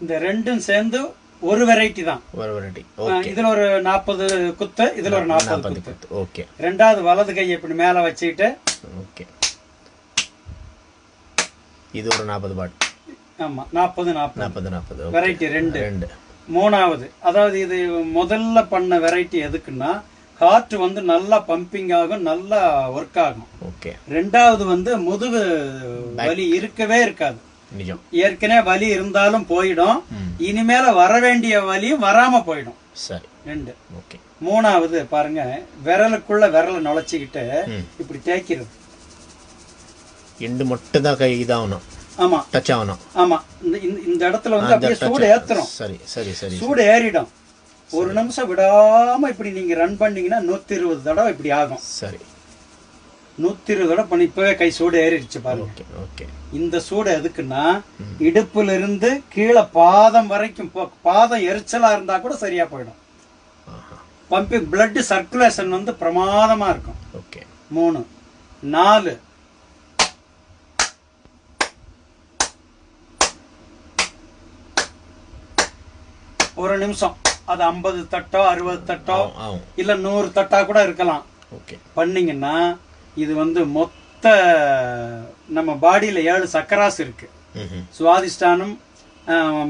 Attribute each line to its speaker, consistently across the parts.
Speaker 1: இந்த ரெண்டும் சேர்ந்து ஒரு வெரைட்டி தான்.
Speaker 2: ஒரு வெரைட்டி.
Speaker 1: இதுல ஒரு 40 குத்து, இதுல ஒரு 40 குத்து.
Speaker 2: ஓகே.
Speaker 1: ரெண்டாவது வலது கையை இப்படி மேல வச்சுக்கிட்டு.
Speaker 2: ஓகே. இது ஒரு 40 பாட்.
Speaker 1: ஆமா 40 வெரைட்டி ரெண்டு. மூணாவது அதாவது இது முதல்ல பண்ண வெரைட்டி எதுக்குன்னா காற்று வந்து நல்லா பம்பிங் ஆகும், நல்லா ஒர்க் ஆகும்.
Speaker 2: ஓகே.
Speaker 1: ரெண்டாவது வந்து முதுகு வலி இருக்கவே இருக்காது. ஏற்கனவே வலி இருந்தாலும் போயிடும், இனிமேல வர வேண்டிய வலியும் வராம போயிடும்.
Speaker 2: சரி.
Speaker 1: ரெண்டு.
Speaker 2: ஓகே.
Speaker 1: மூணாவது பாருங்க, விரலுக்குள்ள விரலை நுழைச்சிக்கிட்டு இப்படி தேய்க்கிறது.
Speaker 2: எண்டு மட்டும் தான் கை இதாகணும்.
Speaker 1: ஆமா,
Speaker 2: டச் ஆகணும்.
Speaker 1: ஆமா, இந்த இடத்துல வந்து அப்படியே சூடு ஏத்துறோம்.
Speaker 2: சரி சரி சரி.
Speaker 1: சூடு ஏறிடும். ஒரு நிமிஷம் விடாம இப்படி நீங்க ரன் பண்ணீங்கன்னா 120 தடவை இப்படி ஆகும்.
Speaker 2: சரி.
Speaker 1: 120 தடவை பண்ணி இப்பவே கை சூடு ஏறிடுச்சு பாருங்க.
Speaker 2: Okay okay.
Speaker 1: இந்த சூடு எதுக்குன்னா இடுப்புல இருந்து கீழே பாதம் வரைக்கும், பாதம் எரிச்சலா இருந்தா கூட சரியா போயிடும். பம்பிங் பிளட் சர்க்குலேஷன் வந்து பிரமாதமா இருக்கும்.
Speaker 2: ஓகே.
Speaker 1: 3 4 ஒரு நிமிஷம். அது 50 தட்டோ 60 தட்டோ இல்ல 100 தட்டா கூட இருக்கலாம். பண்ணீங்கன்னா இது வந்து மொத்த நம்ம பாடியில 7 சக்கராஸ் இருக்கு. சுவாதிஷ்டானம்,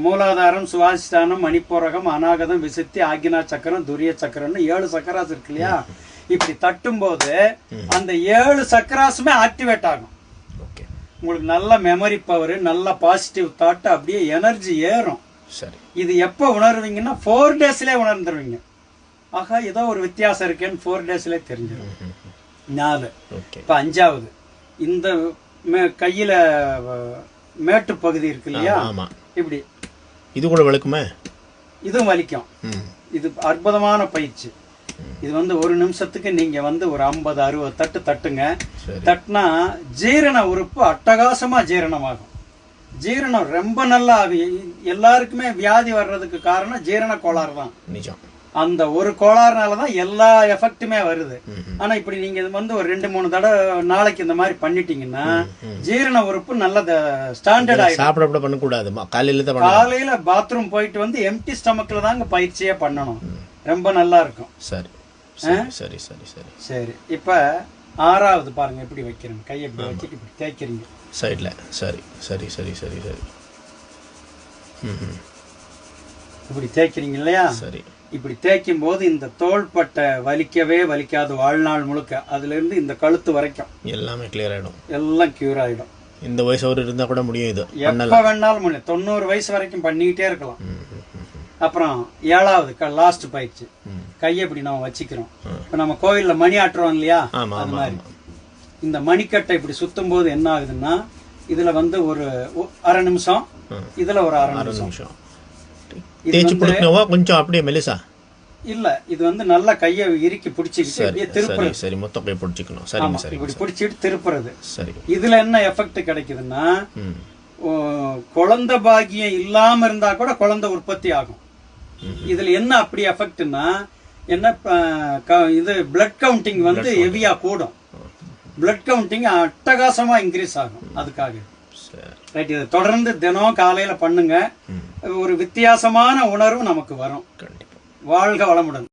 Speaker 1: மூலாதாரம், சுவாதிஷ்டானம், மணிப்பூரகம், அநாகதம், விசுத்தி, ஆக்ஞா சக்கரம், துரிய சக்கரம்னு 7 சக்கராஸ் இருக்கு இல்லையா? இப்படி தட்டும் போது அந்த 7 சக்கராஸுமே ஆக்டிவேட் ஆகும். உங்களுக்கு நல்ல மெமரி பவர், நல்ல பாசிட்டிவ் தாட், அப்படியே எனர்ஜி ஏறும். இது எப்ப உணர்வீங்கன்னா 4 டேஸ்லயே உணர்ந்துருவீங்க. ஆகா, ஏதோ ஒரு வித்தியாசம் இருக்கேன்னு 4 டேஸ்லயே தெரிஞ்சிடும். 4. இப்ப 5வது, இந்த கையில மேட்டு பகுதி இருக்கு இல்லையா? இப்படி
Speaker 2: இது கூட வலிக்குமே.
Speaker 1: இதுவும் வலிக்கும். இது அற்புதமான பயிற்சி. இது வந்து ஒரு நிமிஷத்துக்கு நீங்க வந்து ஒரு 50-60 தட்டு தட்டுங்க. தட்டுனா ஜீரண உறுப்பு அட்டகாசமா ஜீரணமாகும். ஜீரணம் ரொம்ப நல்லா ஆகும். எல்லாருக்குமே வியாதி வர்றதுக்கு காரணம் ஜீரண கோளாறு தான். அந்த ஒரு கோளாறுனாலதான் எல்லா எஃபெக்ட்டுமே வருது. ஆனா இப்படி நீங்க வந்து ஒரு 2-3 தடவை நாளைக்கு இந்த மாதிரி பண்ணிட்டீங்கன்னா ஜீரண உறுப்பு நல்ல ஸ்டாண்டர்ட் ஆயிடும்.
Speaker 2: சாப்பிட பண்ணக்கூடாது.
Speaker 1: காலையில பாத்ரூம் போயிட்டு வந்து எம்டி ஸ்டமக்ல தாங்க பயிற்சியே பண்ணணும். ரொம்ப நல்லா இருக்கும்.
Speaker 2: சரி சரி சரி சரி
Speaker 1: சரி. இப்ப 6வது பாருங்க, எப்படி வைக்கிறீங்க. கையை இப்படி வச்சுட்டு இப்படி தேய்க்கிறீங்க
Speaker 2: சைட்ல. சரி சரி சரி சரி சரி.
Speaker 1: இப்படி தேய்க்கிறீங்க இல்லையா? சரி. இப்படி தேய்க்கும் போது இந்த தோள்பட்டை வலிக்கவே வலிக்காது வாழ்நாள் முழுக்க. அதுல இருந்து இந்த கழுத்து வரைக்கும் எல்லாமே கிளியர் ஆயிடும். எல்லாம் கியூர் ஆயிடும்.
Speaker 2: இந்த வயசு ஒரு இருந்தா கூட முடியும். இது
Speaker 1: எப்ப வேணாலும் முடியும். 90 வயசு வரைக்கும் பண்ணிக்கிட்டே இருக்கலாம். அப்புறம் 7வது லாஸ்ட் பயிற்சி. கையை இப்படி நம்ம வச்சுக்கிறோம். இப்ப நம்ம கோயில்ல மணி ஆட்டுறோம் இல்லையா? அது மாதிரி இந்த மணிக்கட்டை இப்படி சுத்தும் போது என்ன ஆகுதுன்னா இதுல வந்து ஒரு அரை நிமிஷம், இதுல ஒரு அரை நிமிஷம்.
Speaker 2: கொஞ்சம் அப்படியே மெலிசா
Speaker 1: இல்ல, இது வந்து நல்லா கையை இறுக்கி பிடிச்சிக்கிட்டு திருப்புறது.
Speaker 2: சரி, மொத்த கையை பிடிச்சிக்கணும். சரிங்க சரி.
Speaker 1: இப்படி பிடிச்சிட்டு திருப்புறது.
Speaker 2: சரி.
Speaker 1: இதுல என்ன எஃபெக்ட் கிடைக்குதுன்னா குழந்தை பாக்கியம் இல்லாம இருந்தா கூட குழந்தை உற்பத்தி ஆகும். இதுல என்ன அப்படி எஃபெக்ட்னா என்ன, இது பிளட் கவுண்டிங் வந்து ஹெவியா கூடும். பிளட் கவுண்டிங் அட்டகாசமா இன்க்ரீஸ் ஆகும். அதுக்காக ரைட். இதை தொடர்ந்து தினம் காலையில பண்ணுங்க. ஒரு வித்தியாசமான உணர்வு நமக்கு வரும். வாழ்க வளமுடன்.